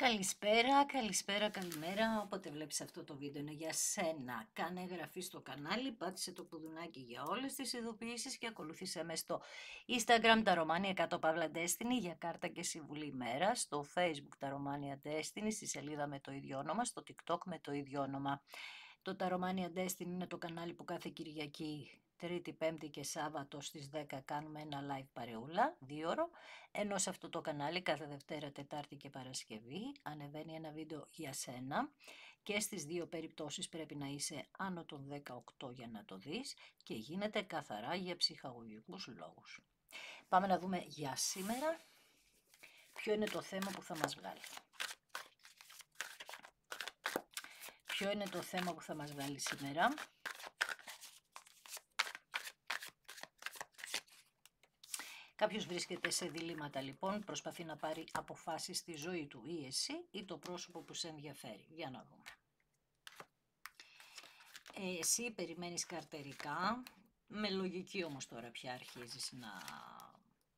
Καλησπέρα, καλησπέρα, καλημέρα. Όποτε βλέπεις αυτό το βίντεο είναι για σένα. Κάνε εγγραφή στο κανάλι, πάτησε το κουδουνάκι για όλες τις ειδοποιήσεις και ακολουθήσέ με στο Instagram τα Romania 100 Παύλα Destiny για κάρτα και συμβουλή ημέρα, στο Facebook τα Romania Destiny, στη σελίδα με το ίδιο όνομα, στο TikTok με το ίδιο όνομα. Το Τα Romania Destiny είναι το κανάλι που κάθε Κυριακή, Τρίτη, Πέμπτη και Σάββατο στις 10 κάνουμε ένα live παρεούλα, 2ωρο, ενώ σε αυτό το κανάλι κάθε Δευτέρα, Τετάρτη και Παρασκευή ανεβαίνει ένα βίντεο για σένα και στις δύο περιπτώσεις πρέπει να είσαι άνω των 18 για να το δεις και γίνεται καθαρά για ψυχαγωγικούς λόγους. Πάμε να δούμε για σήμερα ποιο είναι το θέμα που θα μας βγάλει. Ποιο είναι το θέμα που θα μας βγάλει σήμερα? Κάποιος βρίσκεται σε διλήμματα λοιπόν, προσπαθεί να πάρει αποφάσεις στη ζωή του, ή εσύ ή το πρόσωπο που σε ενδιαφέρει. Για να δούμε. Εσύ περιμένεις καρτερικά, με λογική όμως τώρα πια αρχίζεις να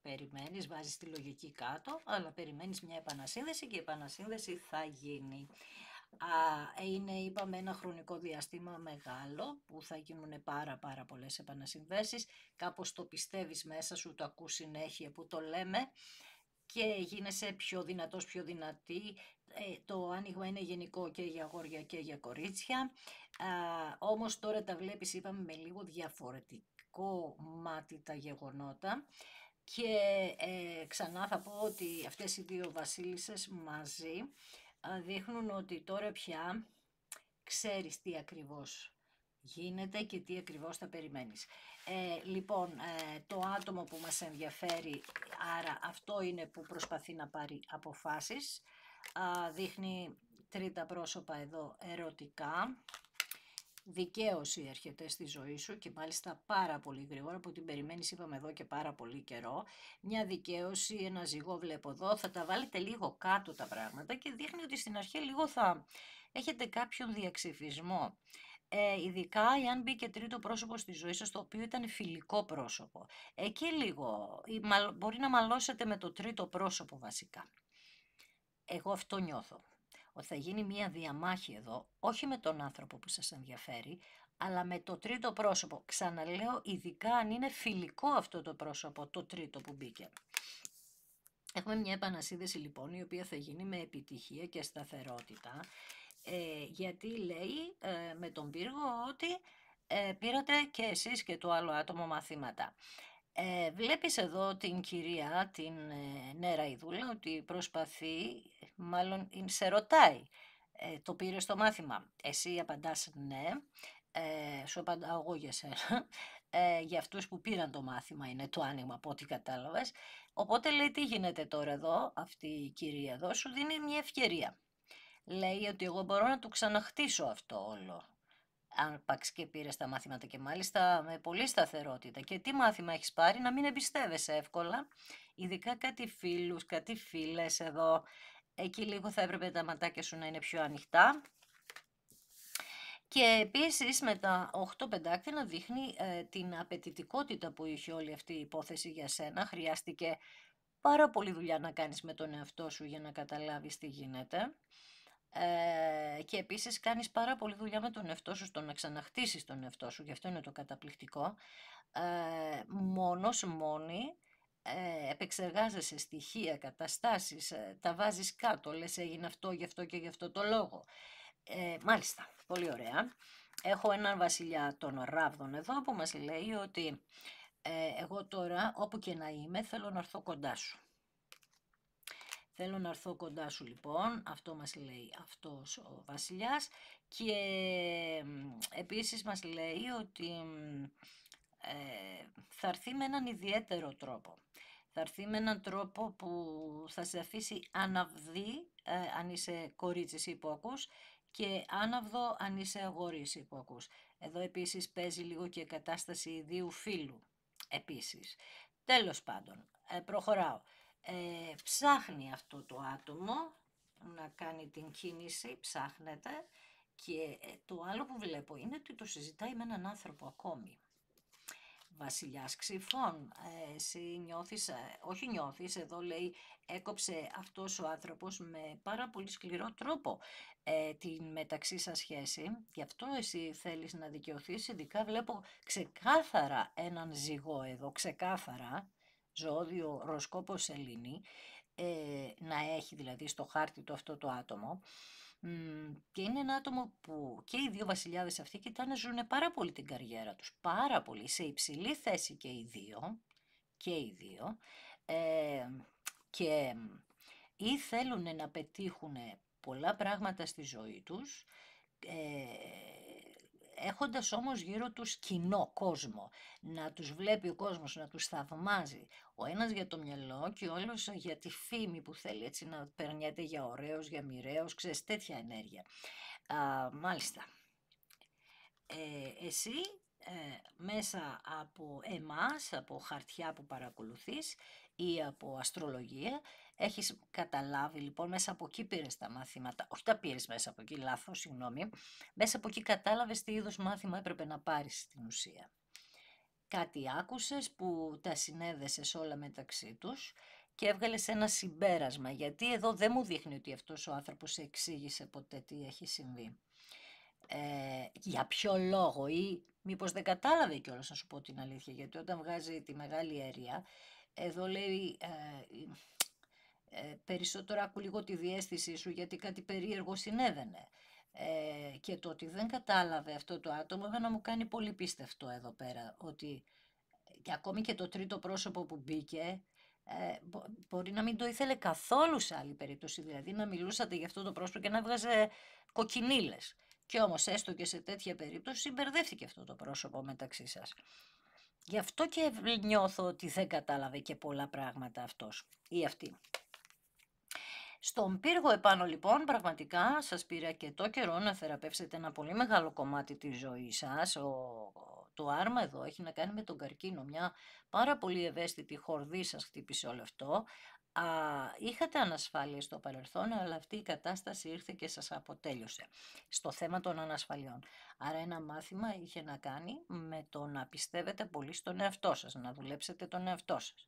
περιμένεις, βάζεις τη λογική κάτω, αλλά περιμένεις μια επανασύνδεση και η επανασύνδεση θα γίνει. Είναι, είπαμε, ένα χρονικό διάστημα μεγάλο που θα γίνουν πάρα πολλές επανασυνδέσεις. Κάπως το πιστεύεις μέσα σου, το ακούς συνέχεια που το λέμε και γίνεσαι πιο δυνατός, πιο δυνατή. Το άνοιγμα είναι γενικό και για αγόρια και για κορίτσια. Όμως τώρα τα βλέπεις, είπαμε, με λίγο διαφορετικό μάτι τα γεγονότα. Και ξανά θα πω ότι αυτές οι δύο βασίλισσες μαζί δείχνουν ότι τώρα πια ξέρεις τι ακριβώς γίνεται και τι ακριβώς θα περιμένεις. Λοιπόν, το άτομο που μας ενδιαφέρει, άρα αυτό είναι που προσπαθεί να πάρει αποφάσεις, δείχνει τρίτα πρόσωπα εδώ ερωτικά. Δικαίωση έρχεται στη ζωή σου και μάλιστα πάρα πολύ γρήγορα που την περιμένεις, είπαμε εδώ και πάρα πολύ καιρό. Μια δικαίωση, ένα ζυγό βλέπω εδώ, θα τα βάλετε λίγο κάτω τα πράγματα και δείχνει ότι στην αρχή λίγο θα έχετε κάποιον διαξυφισμό. Ειδικά εάν μπήκε τρίτο πρόσωπο στη ζωή σας, το οποίο ήταν φιλικό πρόσωπο. Εκεί λίγο μπορεί να μαλώσετε με το τρίτο πρόσωπο βασικά. Εγώ αυτό νιώθω. Ότι θα γίνει μία διαμάχη εδώ, όχι με τον άνθρωπο που σας ενδιαφέρει, αλλά με το τρίτο πρόσωπο. Ξαναλέω, ειδικά αν είναι φιλικό αυτό το πρόσωπο, το τρίτο που μπήκε. Έχουμε μια επανασύνδεση λοιπόν, η οποία θα γίνει με επιτυχία και σταθερότητα, γιατί λέει με τον Πύργο ότι πήρατε και εσείς και το άλλο άτομο μαθήματα. Βλέπεις εδώ την κυρία, την Νεραϊδούλα, ότι προσπαθεί, μάλλον σε ρωτάει, το πήρε στο μάθημα. Εσύ απαντάς ναι, σου απαντάω εγώ για σένα, για αυτούς που πήραν το μάθημα είναι το άνοιγμα από ό,τι κατάλαβες. Οπότε λέει τι γίνεται τώρα εδώ, αυτή η κυρία εδώ σου δίνει μια ευκαιρία. Λέει ότι εγώ μπορώ να το ξαναχτίσω αυτό όλο. Αν πάξει και πήρε τα μαθήματα και μάλιστα με πολύ σταθερότητα. Και τι μάθημα έχεις πάρει? Να μην εμπιστεύεσαι εύκολα, ειδικά κάτι φίλους, κάτι φίλες εδώ. Εκεί λίγο θα έπρεπε τα ματάκια σου να είναι πιο ανοιχτά. Και επίσης με τα 8 πεντάκτηνα δείχνει την απαιτητικότητα που είχε όλη αυτή η υπόθεση για σένα. Χρειάστηκε πάρα πολλή δουλειά να κάνεις με τον εαυτό σου για να καταλάβεις τι γίνεται. Και επίσης κάνεις πάρα πολλή δουλειά με τον εαυτό σου, στο να ξαναχτίσεις τον εαυτό σου, γι' αυτό είναι το καταπληκτικό. Μόνη, επεξεργάζεσαι στοιχεία, καταστάσεις, τα βάζεις κάτω, λες έγινε αυτό, γι' αυτό και γι' αυτό το λόγο. Μάλιστα, πολύ ωραία. Έχω έναν βασιλιά των ράβδων εδώ που μας λέει ότι εγώ τώρα όπου και να είμαι θέλω να έρθω κοντά σου. Θέλω να έρθω κοντά σου λοιπόν, αυτό μας λέει αυτός ο βασιλιάς και επίσης μας λέει ότι θα έρθει με έναν ιδιαίτερο τρόπο. Θα έρθει με έναν τρόπο που θα σε αφήσει αναυδή αν είσαι κορίτσι που ακούς και άναυδο αν είσαι αγόρι που ακούς. Εδώ επίσης παίζει λίγο και κατάσταση ιδίου φύλου επίσης. Τέλος πάντων, προχωράω. Ψάχνει αυτό το άτομο να κάνει την κίνηση, ψάχνεται και το άλλο που βλέπω είναι ότι το συζητάει με έναν άνθρωπο ακόμη. βασιλιάς Ξυφών. Εσύ νιώθεις, όχι νιώθεις, εδώ λέει έκοψε αυτός ο άνθρωπος με πάρα πολύ σκληρό τρόπο την μεταξύ σας σχέση. Γι' αυτό εσύ θέλεις να δικαιωθείς, ειδικά βλέπω ξεκάθαρα έναν ζυγό εδώ, ξεκάθαρα, ζώδιο Ροσκόπο Σελήνη, να έχει δηλαδή στο χάρτη του αυτό το άτομο. Και είναι ένα άτομο που και οι δύο βασιλιάδες αυτοί κοιτάνε, ζουν πάρα πολύ την καριέρα τους, πάρα πολύ, σε υψηλή θέση και οι δύο, και ή θέλουν να πετύχουν πολλά πράγματα στη ζωή τους, έχοντας όμως γύρω τους κοινό κόσμο, να τους βλέπει ο κόσμος, να τους θαυμάζει, ο ένας για το μυαλό και ο άλλος για τη φήμη που θέλει έτσι να περνιέται για ωραίος, για μοιραίος, ξέρεις, τέτοια ενέργεια. Μάλιστα. Εσύ μέσα από εμάς, από χαρτιά που παρακολουθείς ή από αστρολογία, έχεις καταλάβει λοιπόν, μέσα από εκεί πήρες τα μαθήματα, όχι τα πήρες μέσα από εκεί, λάθος, συγγνώμη, μέσα από εκεί κατάλαβες τι είδους μάθημα έπρεπε να πάρεις στην ουσία. Κάτι άκουσες που τα συνέδεσες όλα μεταξύ τους και έβγαλες ένα συμπέρασμα, γιατί εδώ δεν μου δείχνει ότι αυτός ο άνθρωπος σε εξήγησε ποτέ τι έχει συμβεί. Για ποιο λόγο, ή μήπως δεν κατάλαβε κιόλας, να σου πω την αλήθεια, γιατί όταν βγάζει τη μεγάλη αίρια, εδώ λέει περισσότερο άκου λίγο τη διαίσθησή σου, γιατί κάτι περίεργο συνέβαινε. Και το ότι δεν κατάλαβε αυτό το άτομο να μου κάνει πολύ πίστευτο εδώ πέρα, ότι και ακόμη και το τρίτο πρόσωπο που μπήκε, μπορεί να μην το ήθελε καθόλου σε άλλη περίπτωση, δηλαδή να μιλούσατε για αυτό το πρόσωπο και να βγάζε κοκκινίλες. Και όμως έστω και σε τέτοια περίπτωση μπερδεύτηκε αυτό το πρόσωπο μεταξύ σας. Γι' αυτό και νιώθω ότι δεν κατάλαβε και πολλά πράγματα αυτός ή αυτή. Στον πύργο επάνω λοιπόν πραγματικά σας πήρε αρκετό καιρό να θεραπεύσετε ένα πολύ μεγάλο κομμάτι της ζωής σας. Το άρμα εδώ έχει να κάνει με τον καρκίνο, μια πάρα πολύ ευαίσθητη χορδή σας χτύπησε όλο αυτό. Είχατε ανασφάλεια στο παρελθόν, αλλά αυτή η κατάσταση ήρθε και σας αποτέλειωσε στο θέμα των ανασφαλιών. Άρα ένα μάθημα είχε να κάνει με το να πιστεύετε πολύ στον εαυτό σας, να δουλέψετε τον εαυτό σας.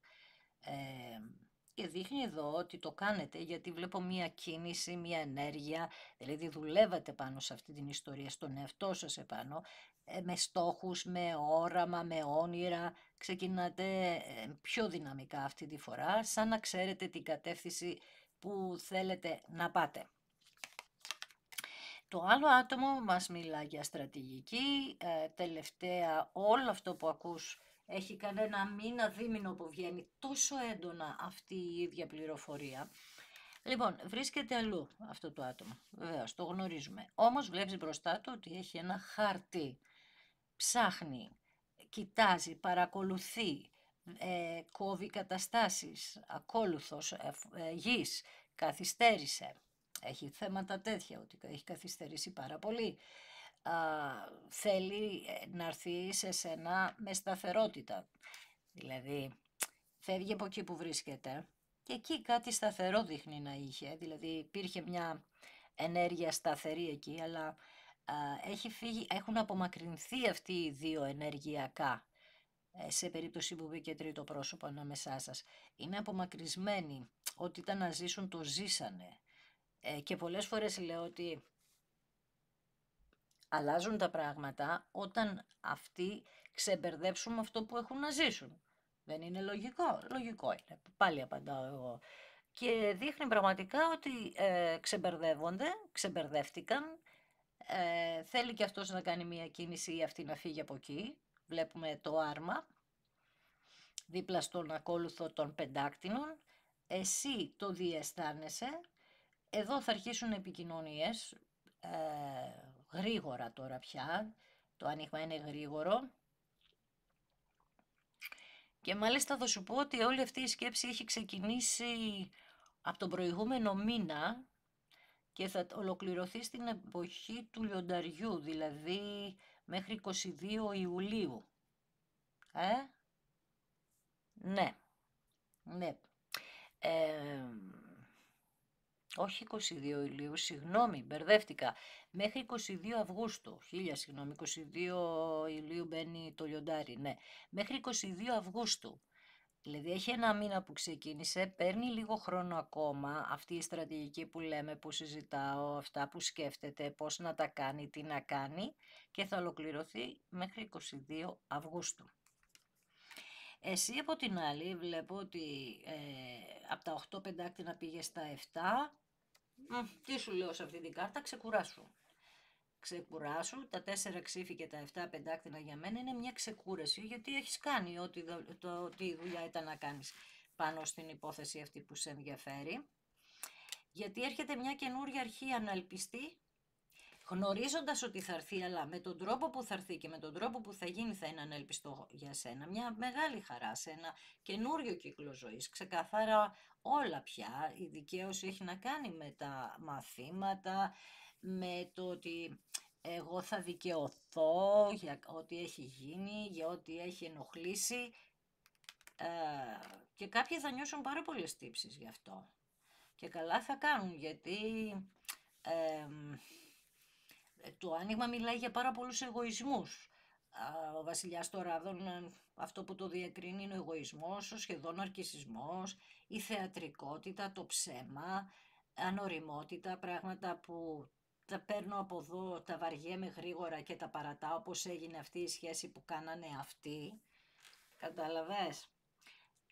Και δείχνει εδώ ότι το κάνετε, γιατί βλέπω μία κίνηση, μία ενέργεια, δηλαδή δουλεύετε πάνω σε αυτή την ιστορία, στον εαυτό σας επάνω, με στόχους, με όραμα, με όνειρα, ξεκινάτε πιο δυναμικά αυτή τη φορά, σαν να ξέρετε την κατεύθυνση που θέλετε να πάτε. Το άλλο άτομο μας μιλά για στρατηγική, τελευταία όλο αυτό που ακούς έχει κανένα μήνα δίμηνο που βγαίνει τόσο έντονα αυτή η ίδια πληροφορία. Λοιπόν, βρίσκεται αλλού αυτό το άτομο, βεβαίως, το γνωρίζουμε. Όμως βλέπεις μπροστά του ότι έχει ένα χάρτη, ψάχνει, κοιτάζει, παρακολουθεί, κόβει καταστάσεις, ακόλουθος, γης, καθυστέρησε. Έχει θέματα τέτοια, ότι έχει καθυστερήσει πάρα πολύ. Θέλει να έρθει σε σένα με σταθερότητα. Δηλαδή, φεύγει από εκεί που βρίσκεται και εκεί κάτι σταθερό δείχνει να είχε. Δηλαδή, υπήρχε μια ενέργεια σταθερή εκεί, αλλά έχουν απομακρυνθεί αυτοί οι δύο ενεργειακά. Σε περίπτωση που μπήκε τρίτο πρόσωπο ανάμεσά σας. Είναι απομακρυσμένοι. Ό,τι ήταν να ζήσουν το ζήσανε. Και πολλές φορές λέω ότι αλλάζουν τα πράγματα όταν αυτοί ξεμπερδέψουν με αυτό που έχουν να ζήσουν. Δεν είναι λογικό? Λογικό είναι. Πάλι απαντάω εγώ. Και δείχνει πραγματικά ότι ξεμπερδεύτηκαν. Θέλει και αυτός να κάνει μια κίνηση ή αυτή να φύγει από εκεί. Βλέπουμε το άρμα δίπλα στον ακόλουθο των πεντάκτηνων. Εσύ το διαισθάνεσαι. Εδώ θα αρχίσουν επικοινωνίες, γρήγορα τώρα πια, το άνοιγμα είναι γρήγορο. Και μάλιστα θα σου πω ότι όλη αυτή η σκέψη έχει ξεκινήσει από τον προηγούμενο μήνα και θα ολοκληρωθεί στην εποχή του λιονταριού, δηλαδή μέχρι 22 Ιουλίου. Ναι. όχι 22 Ηλίου, συγγνώμη, μπερδεύτηκα. Μέχρι 22 Αυγούστου, 1000 συγγνώμη, 22 Ηλίου μπαίνει το λιοντάρι, ναι. Μέχρι 22 Αυγούστου. Δηλαδή έχει ένα μήνα που ξεκίνησε, παίρνει λίγο χρόνο ακόμα αυτή η στρατηγική που λέμε, που συζητάω, αυτά που σκέφτεται, πώς να τα κάνει, τι να κάνει και θα ολοκληρωθεί μέχρι 22 Αυγούστου. Εσύ από την άλλη βλέπω ότι από τα 8 πεντάκτηνα πήγε στα 7. Τι σου λέω σε αυτή την κάρτα, ξεκουράσου. Ξεκουράσου, τα 4 ξύφη και τα 7 πεντάκτηνα για μένα είναι μια ξεκούραση, γιατί έχεις κάνει ό,τι δουλειά ήταν να κάνεις πάνω στην υπόθεση αυτή που σε ενδιαφέρει. Γιατί έρχεται μια καινούργια αρχή αναλπιστή, γνωρίζοντας ότι θα έρθει, αλλά με τον τρόπο που θα έρθει και με τον τρόπο που θα γίνει θα είναι ανελπιστό για σένα. Μια μεγάλη χαρά σε ένα καινούριο κύκλο ζωής. Ξεκαθάρα όλα πια. Η δικαίωση έχει να κάνει με τα μαθήματα, με το ότι εγώ θα δικαιωθώ για ό,τι έχει γίνει, για ό,τι έχει ενοχλήσει και κάποιοι θα νιώσουν πάρα πολλές τύψεις γι' αυτό. Και καλά θα κάνουν, γιατί το άνοιγμα μιλάει για πάρα πολλούς εγωισμούς. Ο βασιλιάς των Ράδων, αυτό που το διακρίνει είναι ο εγωισμός, ο σχεδόν αρκισισμός, η θεατρικότητα, το ψέμα, ανοριμότητα, πράγματα που τα παίρνω από εδώ, τα βαριέμαι γρήγορα και τα παρατάω, όπως έγινε αυτή η σχέση που κάνανε αυτοί. Κατάλαβες?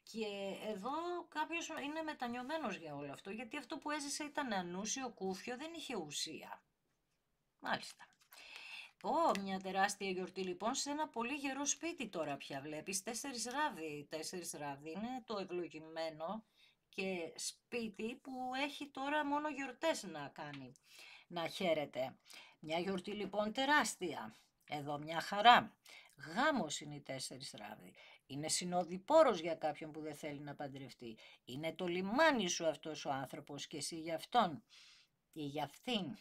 Και εδώ κάποιος είναι μετανιωμένος για όλο αυτό, γιατί αυτό που έζησε ήταν ανούσιο, κούφιο, δεν είχε ουσία. Μάλιστα. Μια τεράστια γιορτή λοιπόν σε ένα πολύ γερό σπίτι τώρα πια βλέπεις, 4 ράβδοι. 4 ράβδοι είναι το ευλογημένο και σπίτι που έχει τώρα μόνο γιορτές να κάνει, να χαίρεται. Μια γιορτή λοιπόν τεράστια, εδώ μια χαρά. Γάμος είναι οι 4 ράβδοι. Είναι συνοδοιπόρος για κάποιον που δεν θέλει να παντρευτεί. Είναι το λιμάνι σου αυτός ο άνθρωπος και εσύ για αυτόν ή για αυτήν.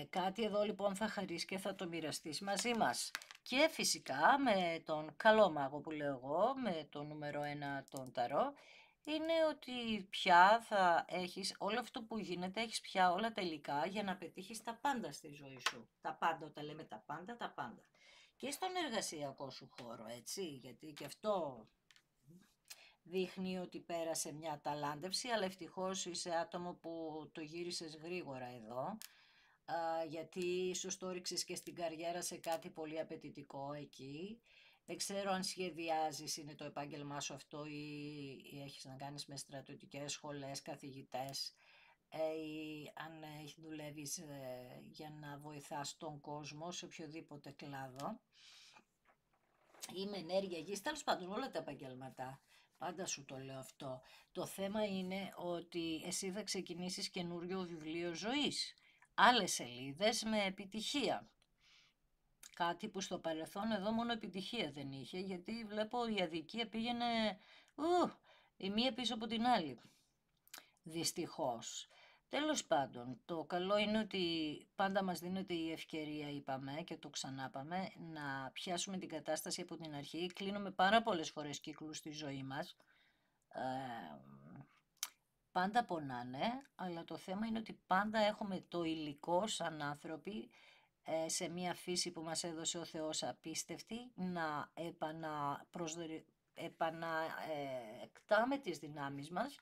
Κάτι εδώ λοιπόν θα χαρείς και θα το μοιραστείς μαζί μας. Και φυσικά με τον καλό μάγο που λέω εγώ, με το νούμερο 1 τον Ταρό, είναι ότι πια θα έχεις όλο αυτό που γίνεται, έχεις πια όλα τα υλικά για να πετύχεις τα πάντα στη ζωή σου. Τα πάντα, όταν λέμε τα πάντα, τα πάντα. Και στον εργασιακό σου χώρο, έτσι, γιατί και αυτό δείχνει ότι πέρασε μια ταλάντευση, αλλά ευτυχώς είσαι άτομο που το γύρισες γρήγορα εδώ. Γιατί ίσως το ρίξεις και στην καριέρα σε κάτι πολύ απαιτητικό εκεί. Δεν ξέρω αν σχεδιάζεις, είναι το επάγγελμά σου αυτό ή έχεις να κάνεις με στρατιωτικές σχολές, καθηγητές ή αν δουλεύεις για να βοηθάς τον κόσμο σε οποιοδήποτε κλάδο ή με ενέργεια γης, τέλος πάντων όλα τα επαγγέλματα. Πάντα σου το λέω αυτό. Το θέμα είναι ότι εσύ θα ξεκινήσεις καινούριο βιβλίο ζωής. Άλλες σελίδες με επιτυχία. Κάτι που στο παρελθόν εδώ μόνο επιτυχία δεν είχε, γιατί βλέπω η αδικία πήγαινε η μία πίσω από την άλλη. Δυστυχώς. Τέλος πάντων, το καλό είναι ότι πάντα μας δίνεται η ευκαιρία, είπαμε και το ξανάπαμε, να πιάσουμε την κατάσταση από την αρχή. Κλείνουμε πάρα πολλές φορές κύκλους στη ζωή μας. Πάντα πονάνε, αλλά το θέμα είναι ότι πάντα έχουμε το υλικό σαν άνθρωποι, σε μια φύση που μας έδωσε ο Θεός απίστευτη, να επαναεκτάμε τις δυνάμεις μας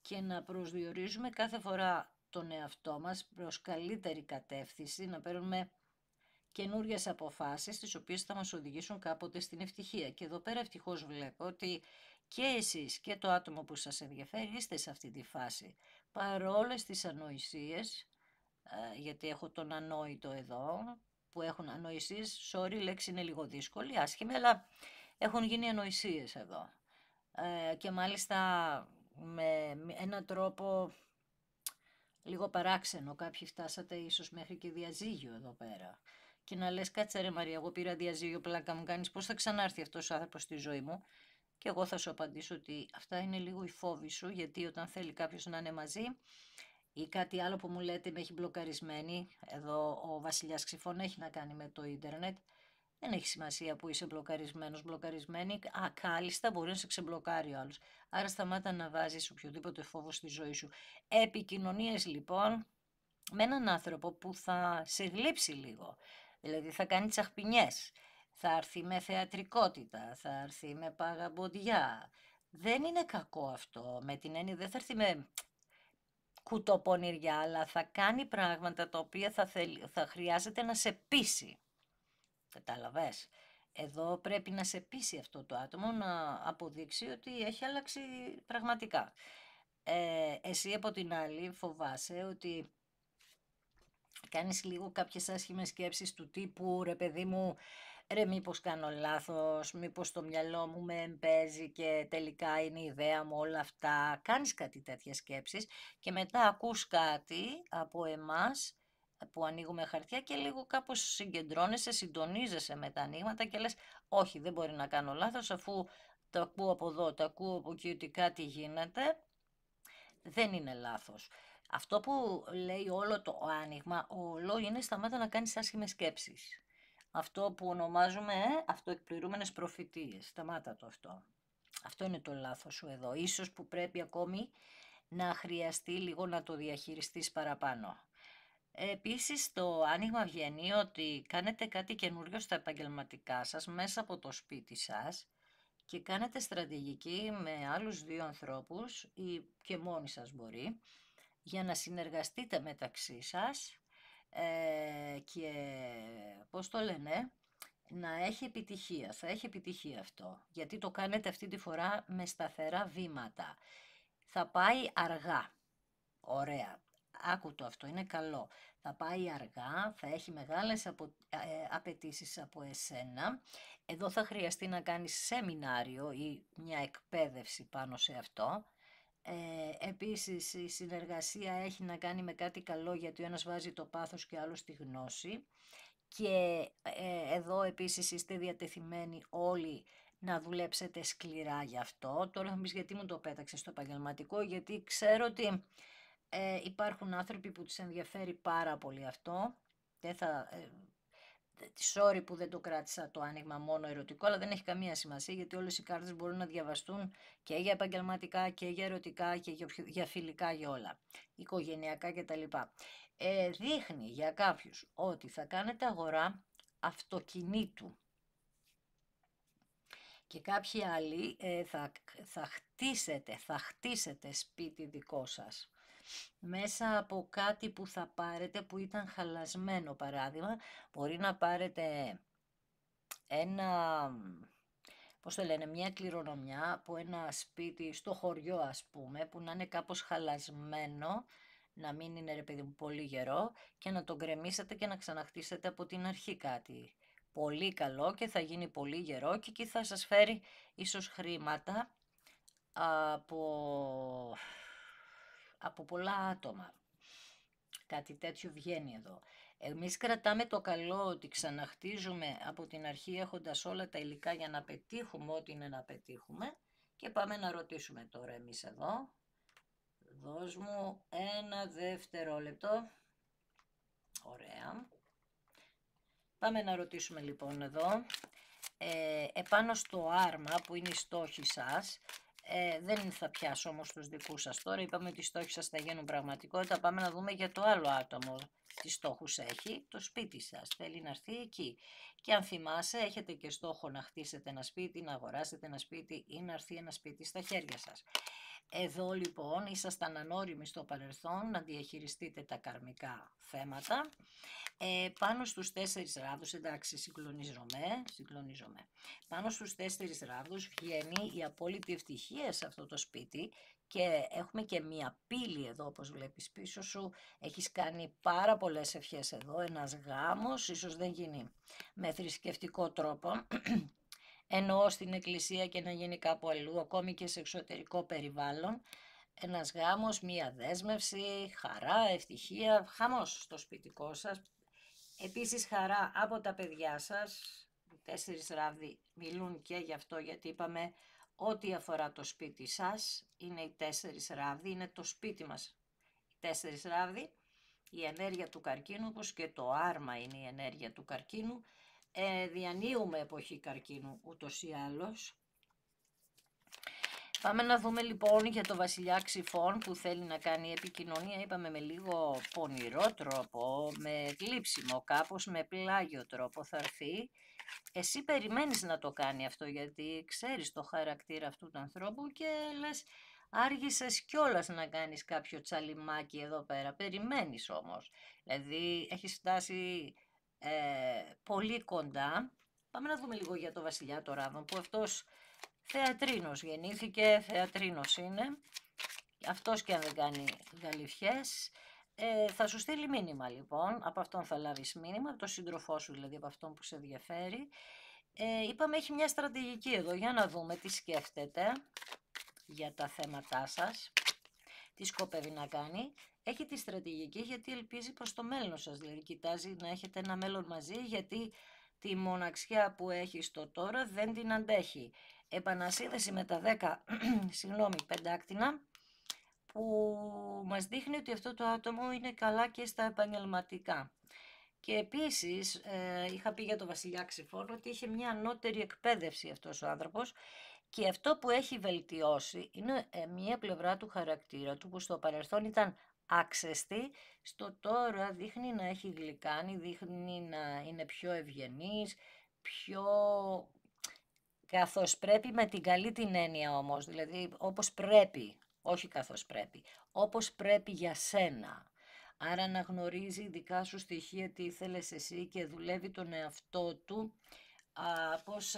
και να προσδιορίζουμε κάθε φορά τον εαυτό μας προς καλύτερη κατεύθυνση, να παίρνουμε καινούριες αποφάσεις, τις οποίες θα μας οδηγήσουν κάποτε στην ευτυχία. Και εδώ πέρα ευτυχώς βλέπω ότι και εσείς και το άτομο που σας ενδιαφέρει είστε σε αυτή τη φάση. Παρόλες τις ανοησίες, γιατί έχω τον ανόητο εδώ, που έχουν ανοησίες, sorry, η λέξη είναι λίγο δύσκολη, άσχημη, αλλά έχουν γίνει ανοησίες εδώ. Και μάλιστα με έναν τρόπο λίγο παράξενο, κάποιοι φτάσατε ίσως μέχρι και διαζύγιο εδώ πέρα. Και να λες, κάτσε ρε Μαρία, εγώ πήρα διαζύγιο, πλάκα μου κάνεις, πώς θα ξανάρθει αυτός ο άνθρωπος στη ζωή μου? Και εγώ θα σου απαντήσω ότι αυτά είναι λίγο οι φόβοι σου, γιατί όταν θέλει κάποιος να είναι μαζί ή κάτι άλλο που μου λέτε με έχει μπλοκαρισμένη, εδώ ο βασιλιάς Ξυφών έχει να κάνει με το ίντερνετ, Δεν έχει σημασία που είσαι μπλοκαρισμένος, μπλοκαρισμένη, κάλλιστα μπορεί να σε ξεμπλοκάρει ο άλλος. Άρα σταμάτα να βάζεις οποιοδήποτε φόβο στη ζωή σου. Επικοινωνίες λοιπόν με έναν άνθρωπο που θα σε γλύψει λίγο, δηλαδή θα κάνει τσαχπινιές, θα έρθει με θεατρικότητα, θα έρθει με παγαμποντιά. Δεν είναι κακό αυτό, με την έννοια δεν θα έρθει με κουτοπονηριά, αλλά θα κάνει πράγματα τα οποία θα χρειάζεται να σε πείσει. Κατάλαβες. Εδώ πρέπει να σε πείσει αυτό το άτομο να αποδείξει ότι έχει αλλάξει πραγματικά. Εσύ από την άλλη φοβάσαι ότι κάνεις λίγο κάποιες άσχημες σκέψεις του τύπου «ρε παιδί μου, ρε μήπως κάνω λάθος, μήπως το μυαλό μου με εμπέζει και τελικά είναι η ιδέα μου όλα αυτά». Κάνεις κάτι τέτοιες σκέψεις και μετά ακούς κάτι από εμάς που ανοίγουμε χαρτιά και λίγο κάπως συγκεντρώνεσαι, συντονίζεσαι με τα ανοίγματα και λες «όχι, δεν μπορεί να κάνω λάθος αφού το ακούω από εδώ, το ακούω από εκεί ότι κάτι γίνεται». Δεν είναι λάθος. Αυτό που λέει όλο το άνοιγμα, όλο είναι σταμάτα να κάνεις άσχημες σκέψεις. Αυτό που ονομάζουμε αυτοεκπληρούμενες προφητείες. Σταμάτα το αυτό. Αυτό είναι το λάθος σου εδώ. Ίσως που πρέπει ακόμη να χρειαστεί λίγο να το διαχειριστείς παραπάνω. Επίσης το άνοιγμα βγαίνει ότι κάνετε κάτι καινούριο στα επαγγελματικά σας μέσα από το σπίτι σας και κάνετε στρατηγική με άλλους δύο ανθρώπους ή και μόνοι σας μπορεί για να συνεργαστείτε μεταξύ σας και πώς το λένε, να έχει επιτυχία. Θα έχει επιτυχία αυτό, γιατί το κάνετε αυτή τη φορά με σταθερά βήματα. Θα πάει αργά. Ωραία. Άκου το αυτό, είναι καλό. Θα πάει αργά, θα έχει μεγάλες απαιτήσεις από εσένα. Εδώ θα χρειαστεί να κάνεις σεμινάριο ή μια εκπαίδευση πάνω σε αυτό. Επίσης η συνεργασία έχει να κάνει με κάτι καλό γιατί ο ένας βάζει το πάθος και ο άλλος τη γνώση. Και εδώ επίσης είστε διατεθειμένοι όλοι να δουλέψετε σκληρά γι' αυτό. Τώρα θα μου πεις γιατί μου το πέταξε στο επαγγελματικό, γιατί ξέρω ότι υπάρχουν άνθρωποι που τους ενδιαφέρει πάρα πολύ αυτό. Δεν θα, sorry που δεν το κράτησα το άνοιγμα μόνο ερωτικό, αλλά δεν έχει καμία σημασία γιατί όλες οι κάρτες μπορούν να διαβαστούν και για επαγγελματικά και για ερωτικά και για φιλικά, για όλα, οικογενειακά κτλ. Δείχνει για κάποιους ότι θα κάνετε αγορά αυτοκινήτου και κάποιοι άλλοι θα χτίσετε σπίτι δικό σας μέσα από κάτι που θα πάρετε που ήταν χαλασμένο. Παράδειγμα, μπορεί να πάρετε πώς το λένε, μια κληρονομιά από ένα σπίτι στο χωριό ας πούμε, που να είναι κάπως χαλασμένο, να μην είναι ρε παιδί μου πολύ γερό και να το γκρεμίσετε και να ξαναχτίσετε από την αρχή κάτι πολύ καλό και θα γίνει πολύ γερό και εκεί θα σας φέρει ίσως χρήματα από πολλά άτομα. Κάτι τέτοιο βγαίνει εδώ. Εμείς κρατάμε το καλό ότι ξαναχτίζουμε από την αρχή έχοντας όλα τα υλικά για να πετύχουμε ό,τι είναι να πετύχουμε και πάμε να ρωτήσουμε τώρα εμείς εδώ. Δώσ' μου ένα δευτερόλεπτο. Ωραία. Πάμε να ρωτήσουμε λοιπόν εδώ. Επάνω στο άρμα που είναι οι στόχοι σας, δεν θα πιάσω όμως τους δικούς σας τώρα, είπαμε ότι οι στόχοι σας θα γίνουν πραγματικότητα, πάμε να δούμε για το άλλο άτομο τι στόχους έχει, το σπίτι σας, θέλει να έρθει εκεί. Και αν θυμάσαι, έχετε και στόχο να χτίσετε ένα σπίτι, να αγοράσετε ένα σπίτι ή να έρθει ένα σπίτι στα χέρια σας. Εδώ λοιπόν ήσασταν ανώριμοι στο παρελθόν να διαχειριστείτε τα καρμικά θέματα. Πάνω στους 4 ράβδους, εντάξει συγκλονίζομαι, πάνω στους 4 ράβδους βγαίνει η απόλυτη ευτυχία σε αυτό το σπίτι και έχουμε και μία πύλη εδώ όπως βλέπεις πίσω σου, έχεις κάνει πάρα πολλές ευχές εδώ, ένας γάμος, ίσως δεν γίνει με θρησκευτικό τρόπο, εννοώ στην εκκλησία και να γίνει κάπου αλλού, ακόμη και σε εξωτερικό περιβάλλον, ένας γάμος, μία δέσμευση, χαρά, ευτυχία, χαμός στο σπιτικό σας. Επίσης χαρά από τα παιδιά σας, οι 4 ράβδοι μιλούν και γι' αυτό γιατί είπαμε ό,τι αφορά το σπίτι σας είναι οι 4 ράβδοι, είναι το σπίτι μας. Οι 4 ράβδοι, η ενέργεια του καρκίνου όπως και το άρμα είναι η ενέργεια του καρκίνου, διανύουμε εποχή καρκίνου ούτως ή άλλως. Πάμε να δούμε λοιπόν για το βασιλιά Ξυφών που θέλει να κάνει επικοινωνία, είπαμε με λίγο πονηρό τρόπο, με γλύψιμο, κάπως με πλάγιο τρόπο θα έρθει. Εσύ περιμένεις να το κάνει αυτό γιατί ξέρεις το χαρακτήρα αυτού του ανθρώπου και λες άργησες κιόλας να κάνεις κάποιο τσαλιμάκι εδώ πέρα, περιμένεις όμως. Δηλαδή έχεις φτάσει πολύ κοντά. Πάμε να δούμε λίγο για το βασιλιά των Ράβων που αυτός θεατρίνος γεννήθηκε, θεατρίνος είναι, αυτός και αν δεν κάνει γαλιφιές. Θα σου στείλει μήνυμα λοιπόν, από αυτόν θα λάβεις μήνυμα, από τον σύντροφό σου δηλαδή, από αυτόν που σε ενδιαφέρει. Είπαμε έχει μια στρατηγική εδώ, για να δούμε τι σκέφτεται για τα θέματά σας, τι σκοπεύει να κάνει. Έχει τη στρατηγική γιατί ελπίζει προς το μέλλον σας, δηλαδή κοιτάζει να έχετε ένα μέλλον μαζί, γιατί τη μοναξιά που έχει στο τώρα δεν την αντέχει. Επανασύνδεση με τα 10 πεντάκτηνα, που μας δείχνει ότι αυτό το άτομο είναι καλά και στα επαγγελματικά. Και επίσης είχα πει για το βασιλιά Ξυφών ότι είχε μια ανώτερη εκπαίδευση αυτός ο άνθρωπος και αυτό που έχει βελτιώσει είναι μια πλευρά του χαρακτήρα του που στο παρελθόν ήταν άξεστη, στο τώρα δείχνει να έχει γλυκάνει, δείχνει να είναι πιο ευγενής, πιο καθώς πρέπει, με την καλή την έννοια όμως, δηλαδή όπως πρέπει, όχι καθώς πρέπει, όπως πρέπει για σένα. Άρα να γνωρίζει δικά σου στοιχεία τι ήθελες εσύ και δουλεύει τον εαυτό του πώς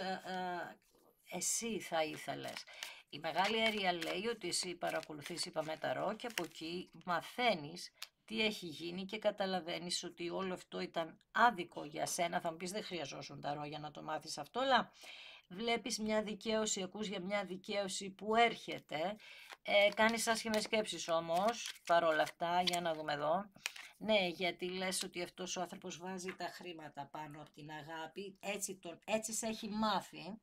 εσύ θα ήθελες. Η Μεγάλη Αίρια λέει ότι εσύ παρακολουθείς, είπαμε, ταρό και από εκεί μαθαίνεις τι έχει γίνει και καταλαβαίνεις ότι όλο αυτό ήταν άδικο για σένα. Θα μου πεις δεν χρειαζόσουν ταρό για να το μάθεις αυτό, αλλά βλέπεις μια δικαίωση, ακούς για μια δικαίωση που έρχεται, κάνεις άσχημες σκέψεις όμως, παρόλα αυτά, για να δούμε εδώ. Ναι, γιατί λες ότι αυτός ο άνθρωπος βάζει τα χρήματα πάνω από την αγάπη, έτσι σε έχει μάθει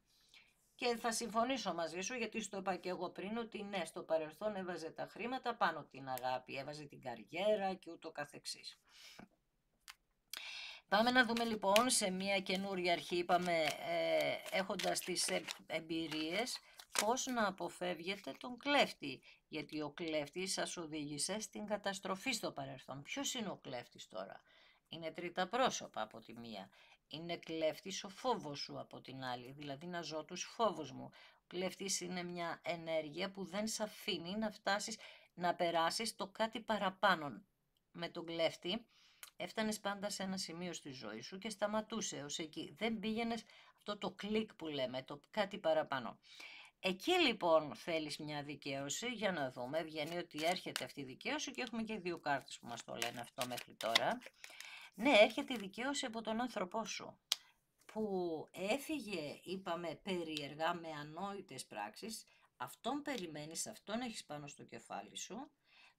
και θα συμφωνήσω μαζί σου γιατί στο είπα και εγώ πριν ότι ναι, στο παρελθόν έβαζε τα χρήματα πάνω από την αγάπη, έβαζε την καριέρα και ούτω καθεξής. Πάμε να δούμε λοιπόν σε μια καινούρια αρχή, είπαμε έχοντας τις εμπειρίες, πώς να αποφεύγετε τον κλέφτη. Γιατί ο κλέφτης σας οδήγησε στην καταστροφή στο παρελθόν. Ποιος είναι ο κλέφτης τώρα? Είναι τρίτα πρόσωπα από τη μία. Είναι κλέφτης ο φόβος σου από την άλλη, δηλαδή να ζω τους φόβους μου. Ο κλέφτης είναι μια ενέργεια που δεν σε αφήνει να φτάσεις, να περάσεις το κάτι παραπάνω. Με τον κλέφτη έφτανες πάντα σε ένα σημείο στη ζωή σου και σταματούσε ως εκεί. Δεν πήγαινες αυτό το κλικ που λέμε, το κάτι παραπάνω. Εκεί λοιπόν θέλεις μια δικαίωση, για να δούμε, βγαίνει ότι έρχεται αυτή η δικαίωση και έχουμε και δύο κάρτες που μας το λένε αυτό μέχρι τώρα. Ναι, έρχεται η δικαίωση από τον άνθρωπό σου, που έφυγε, είπαμε, περίεργα, με ανόητες πράξεις, αυτόν περιμένεις, αυτόν έχεις πάνω στο κεφάλι σου.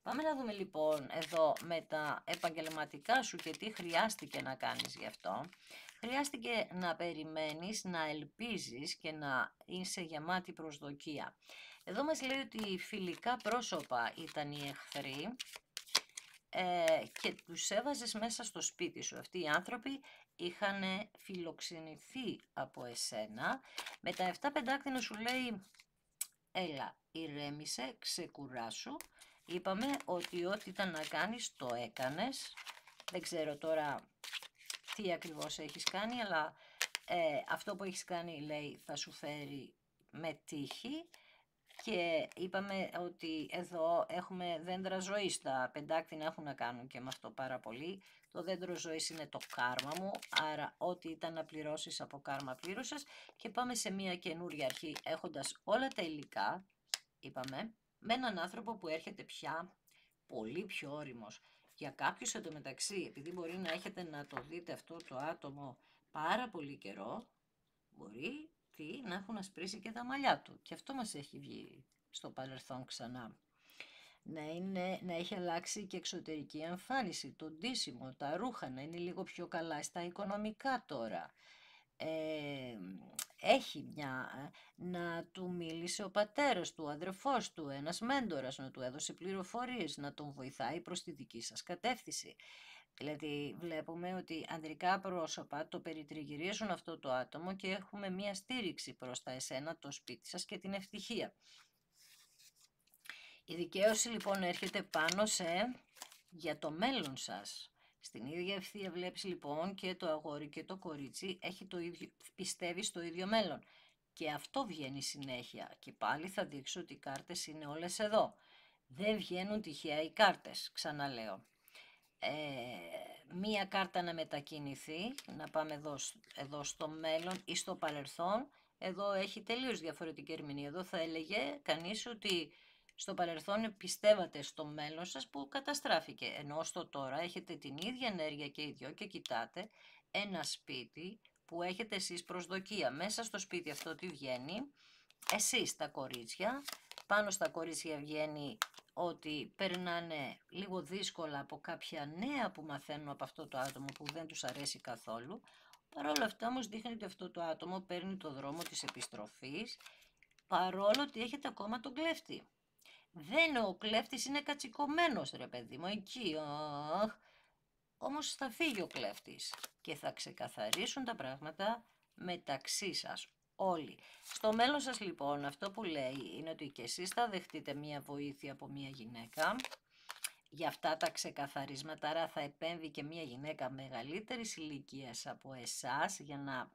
Πάμε να δούμε λοιπόν εδώ με τα επαγγελματικά σου και τι χρειάστηκε να κάνεις γι' αυτό. Χρειάστηκε να περιμένεις, να ελπίζεις και να είσαι γεμάτη προσδοκία. Εδώ μας λέει ότι οι φιλικά πρόσωπα ήταν οι εχθροί και τους έβαζες μέσα στο σπίτι σου. Αυτοί οι άνθρωποι είχαν φιλοξενηθεί από εσένα. Με τα 7 πεντάκτηνα σου λέει έλα, ηρέμησε, ξεκουράσου. Είπαμε ότι ό,τι ήταν να κάνεις το έκανες. Δεν ξέρω τώρα τι ακριβώς έχεις κάνει, αλλά αυτό που έχεις κάνει λέει θα σου φέρει με τύχη. Και είπαμε ότι εδώ έχουμε δέντρα ζωής, τα πεντάκτηνα έχουν να κάνουν και με αυτό πάρα πολύ. Το δέντρο ζωής είναι το κάρμα μου, άρα ό,τι ήταν να πληρώσεις από κάρμα πλήρωσες. Και πάμε σε μια καινούρια αρχή έχοντας όλα τα υλικά, είπαμε, με έναν άνθρωπο που έρχεται πια πολύ πιο όριμος. Για κάποιους εντωμεταξύ, επειδή μπορεί να έχετε να το δείτε αυτό το άτομο πάρα πολύ καιρό, μπορεί να έχουν ασπρίσει και τα μαλλιά του. Και αυτό μας έχει βγει στο παρελθόν ξανά. Να έχει αλλάξει και εξωτερική εμφάνιση, το ντύσιμο, τα ρούχα, να είναι λίγο πιο καλά στα οικονομικά τώρα. Έχει να του μίλησε ο πατέρας του, ο αδερφός του, ένας μέντορας να του έδωσε πληροφορίες, να τον βοηθάει προς τη δική σας κατεύθυνση. Δηλαδή βλέπουμε ότι ανδρικά πρόσωπα το περιτριγυρίζουν αυτό το άτομο και έχουμε μία στήριξη προς τα εσένα, το σπίτι σας και την ευτυχία. Η δικαίωση λοιπόν έρχεται πάνω για το μέλλον σας. Στην ίδια ευθεία βλέπεις λοιπόν και το αγόρι και το κορίτσι έχει το ίδιο, πιστεύει στο ίδιο μέλλον. Και αυτό βγαίνει συνέχεια. Και πάλι θα δείξω ότι οι κάρτες είναι όλες εδώ. Δεν βγαίνουν τυχαία οι κάρτες, ξαναλέω. Μία κάρτα να μετακινηθεί, να πάμε εδώ στο μέλλον ή στο παρελθόν. Εδώ έχει τελείως διαφορετική ερμηνεία. Εδώ θα έλεγε κανείς ότι στο παρελθόν πιστεύατε στο μέλλον σας που καταστράφηκε, ενώ στο τώρα έχετε την ίδια ενέργεια και οι δυο και κοιτάτε ένα σπίτι που έχετε εσείς προσδοκία. Μέσα στο σπίτι αυτό τι βγαίνει, εσείς τα κορίτσια, πάνω στα κορίτσια βγαίνει ότι περνάνε λίγο δύσκολα από κάποια νέα που μαθαίνουν από αυτό το άτομο που δεν τους αρέσει καθόλου. Παρ' όλα αυτά όμως δείχνει ότι αυτό το άτομο παίρνει το δρόμο της επιστροφής, παρόλο ότι έχετε ακόμα τον κλέφτη. Δεν, ο κλέφτης είναι κατσικωμένος ρε παιδί μου, εκεί, όμως θα φύγει ο κλέφτης και θα ξεκαθαρίσουν τα πράγματα μεταξύ σας όλοι. Στο μέλλον σας λοιπόν αυτό που λέει είναι ότι και εσείς θα δεχτείτε μία βοήθεια από μία γυναίκα για αυτά τα ξεκαθαρίσματα, άρα θα επέμβει και μία γυναίκα μεγαλύτερης ηλικίας από εσάς για να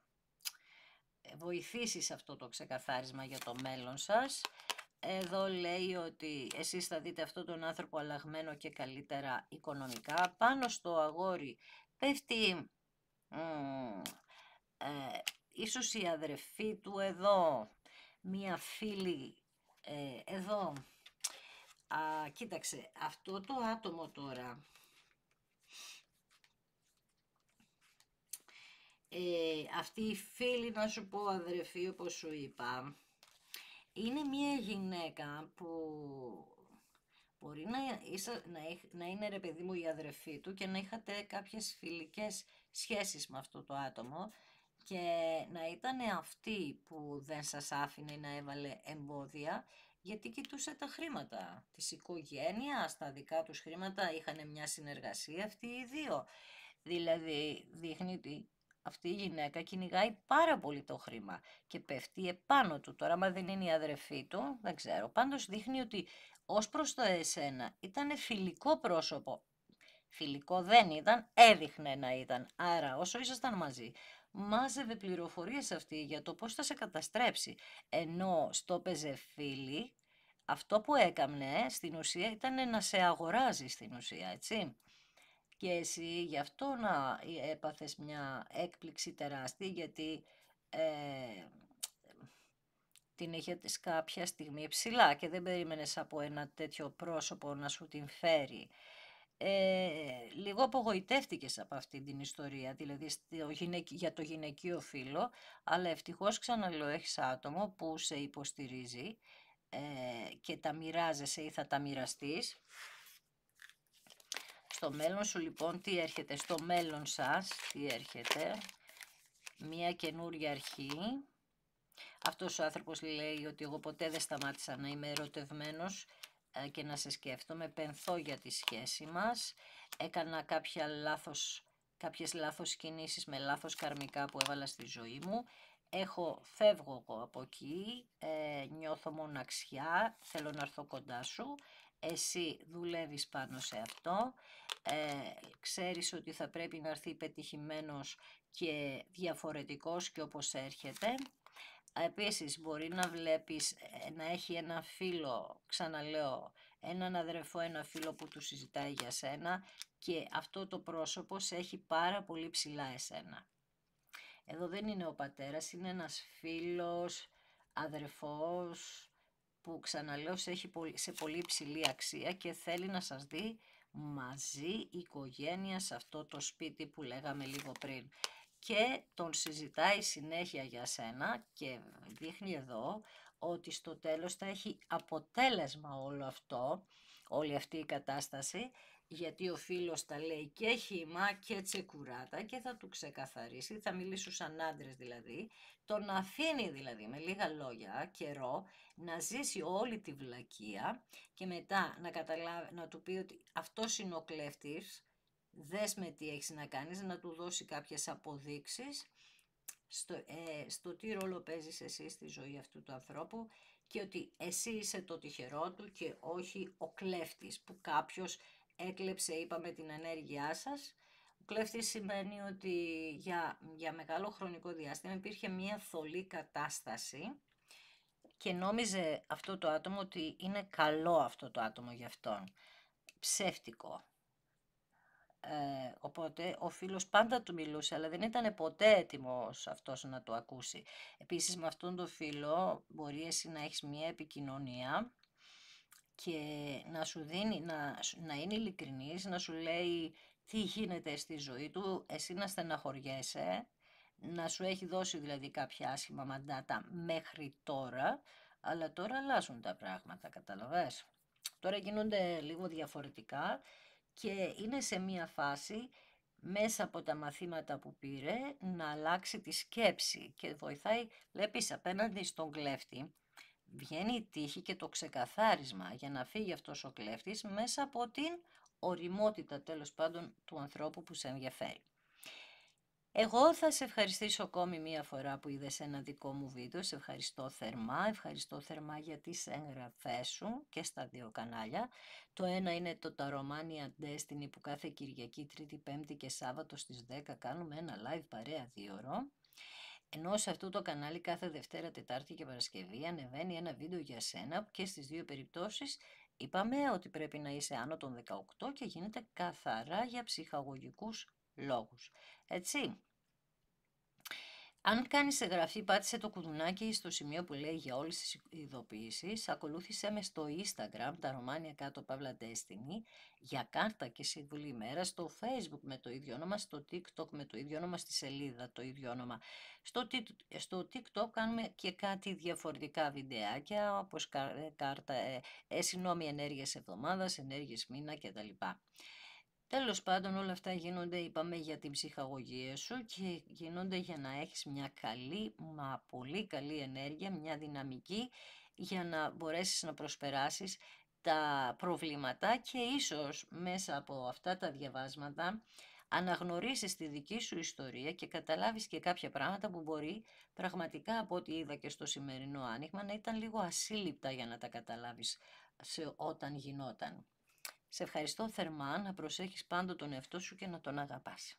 βοηθήσει σε αυτό το ξεκαθάρισμα για το μέλλον σας. Εδώ λέει ότι εσείς θα δείτε αυτόν τον άνθρωπο αλλαγμένο και καλύτερα οικονομικά. Πάνω στο αγόρι πέφτει ίσως η αδερφή του εδώ, μία φίλη εδώ. Κοίταξε, αυτό το άτομο τώρα αυτή η φίλη, να σου πω αδερφή όπως σου είπα, είναι μία γυναίκα που μπορεί να είναι ρε παιδί μου η αδερφή του και να είχατε κάποιες φιλικές σχέσεις με αυτό το άτομο και να ήταν αυτή που δεν σας άφηνε, να έβαλε εμπόδια γιατί κοιτούσε τα χρήματα της οικογένειας, τα δικά τους χρήματα, είχαν μια συνεργασία αυτοί οι δύο. Δηλαδή δείχνει ότι αυτή η γυναίκα κυνηγάει πάρα πολύ το χρήμα και πέφτει επάνω του. Τώρα, άμα δεν είναι η αδερφή του, δεν ξέρω. Πάντως δείχνει ότι ως προς το εσένα ήταν φιλικό πρόσωπο. Φιλικό δεν ήταν, έδειχνε να ήταν. Άρα, όσο ήσασταν μαζί, μάζευε πληροφορίες αυτή για το πώς θα σε καταστρέψει. Ενώ στο παίζε φίλη, αυτό που έκανε στην ουσία ήταν να σε αγοράζει στην ουσία, έτσι. Και εσύ γι' αυτό να έπαθες μια έκπληξη τεράστια, γιατί την είχες κάποια στιγμή ψηλά και δεν περίμενες από ένα τέτοιο πρόσωπο να σου την φέρει. Λίγο απογοητεύτηκες από αυτή την ιστορία, δηλαδή για το γυναικείο φύλο, αλλά ευτυχώς ξαναλέω έχεις άτομο που σε υποστηρίζει και τα μοιράζεσαι ή θα τα μοιραστείς. Στο μέλλον σου λοιπόν τι έρχεται, στο μέλλον σας τι έρχεται, μία καινούρια αρχή. Αυτός ο άνθρωπος λέει ότι εγώ ποτέ δεν σταμάτησα να είμαι ερωτευμένος και να σε σκέφτομαι, πενθώ για τη σχέση μας, έκανα κάποιες λάθος κινήσεις με λάθος καρμικά που έβαλα στη ζωή μου, φεύγω εγώ από εκεί, νιώθω μοναξιά, θέλω να έρθω κοντά σου, εσύ δουλεύεις πάνω σε αυτό, ξέρεις ότι θα πρέπει να έρθει πετυχημένος και διαφορετικός και όπως έρχεται. Επίσης μπορεί να βλέπεις να έχει ένα φίλο, ξαναλέω, έναν αδερφό, ένα φίλο που του συζητάει για σένα και αυτό το πρόσωπο σε έχει πάρα πολύ ψηλά εσένα. Εδώ δεν είναι ο πατέρας, είναι ένας φίλος, αδερφός που ξαναλέω σε έχει σε πολύ ψηλή αξία και θέλει να σας δει μαζί η οικογένεια σε αυτό το σπίτι που λέγαμε λίγο πριν. Και τον συζητάει συνέχεια για σένα και δείχνει εδώ ότι στο τέλος θα έχει αποτέλεσμα όλο αυτό, όλη αυτή η κατάσταση, γιατί ο φίλος τα λέει και χύμα και τσεκουράτα και θα του ξεκαθαρίσει, θα μιλήσουν σαν άντρες δηλαδή, τον αφήνει δηλαδή με λίγα λόγια καιρό να ζήσει όλη τη βλακεία και μετά να του πει ότι αυτός είναι ο κλέφτης, δες με τι έχεις να κάνεις, να του δώσει κάποιες αποδείξεις στο τι ρόλο παίζεις εσύ στη ζωή αυτού του ανθρώπου και ότι εσύ είσαι το τυχερό του και όχι ο κλέφτης που κάποιος έκλεψε, είπαμε, την ενέργειά σας. Ο κλέφτης σημαίνει ότι για μεγάλο χρονικό διάστημα υπήρχε μια θολή κατάσταση και νόμιζε αυτό το άτομο ότι είναι καλό αυτό το άτομο για αυτόν. Ψεύτικο. Οπότε ο φίλος πάντα του μιλούσε, αλλά δεν ήταν ποτέ έτοιμος αυτός να το ακούσει. Επίσης με αυτόν τον φίλο μπορεί εσύ να έχεις μια επικοινωνία και να σου δίνει, να είναι ειλικρινής, να σου λέει τι γίνεται στη ζωή του, εσύ να στεναχωριέσαι, να σου έχει δώσει δηλαδή κάποια άσχημα μαντάτα μέχρι τώρα, αλλά τώρα αλλάζουν τα πράγματα, καταλαβες. Τώρα γίνονται λίγο διαφορετικά και είναι σε μία φάση μέσα από τα μαθήματα που πήρε να αλλάξει τη σκέψη και βοηθάει, βλέπεις, απέναντι στον κλέφτη βγαίνει η τύχη και το ξεκαθάρισμα για να φύγει αυτός ο κλέφτης μέσα από την ωριμότητα τέλος πάντων του ανθρώπου που σε ενδιαφέρει. Εγώ θα σε ευχαριστήσω ακόμη μία φορά που είδες ένα δικό μου βίντεο, σε ευχαριστώ θερμά για τις εγγραφές σου και στα δύο κανάλια. Το ένα είναι το Taromania Destiny που κάθε Κυριακή, Τρίτη, Πέμπτη και Σάββατο στις 10 κάνουμε ένα live παρέα 2 ώρων. Ενώ σε αυτό το κανάλι κάθε Δευτέρα, Τετάρτη και Παρασκευή ανεβαίνει ένα βίντεο για σένα και στις δύο περιπτώσεις είπαμε ότι πρέπει να είσαι άνω των 18 και γίνεται καθαρά για ψυχαγωγικούς λόγους. Έτσι. Αν κάνεις εγγραφή, πάτησε το κουδουνάκι στο σημείο που λέει για όλες τις ειδοποιήσεις, ακολούθησέ με στο Instagram, τα Ρωμάνια κάτω Παύλα Destiny, για κάρτα και συμβουλή ημέρα, στο Facebook με το ίδιο όνομα, στο TikTok με το ίδιο όνομα, στη σελίδα το ίδιο όνομα. Στο TikTok κάνουμε και κάτι διαφορετικά βιντεάκια, όπως κάρτα, ενέργειες εβδομάδας, ενέργειες μήνα κτλ. Τέλος πάντων όλα αυτά γίνονται, είπαμε, για την ψυχαγωγία σου και γίνονται για να έχεις μια καλή, μα πολύ καλή ενέργεια, μια δυναμική για να μπορέσεις να προσπεράσεις τα προβλήματα και ίσως μέσα από αυτά τα διαβάσματα αναγνωρίσεις τη δική σου ιστορία και καταλάβεις και κάποια πράγματα που μπορεί πραγματικά από ό,τι είδα και στο σημερινό άνοιγμα να ήταν λίγο ασύλληπτα για να τα καταλάβεις όταν γινόταν. Σε ευχαριστώ θερμά, να προσέχεις πάντοτε τον εαυτό σου και να τον αγαπάς.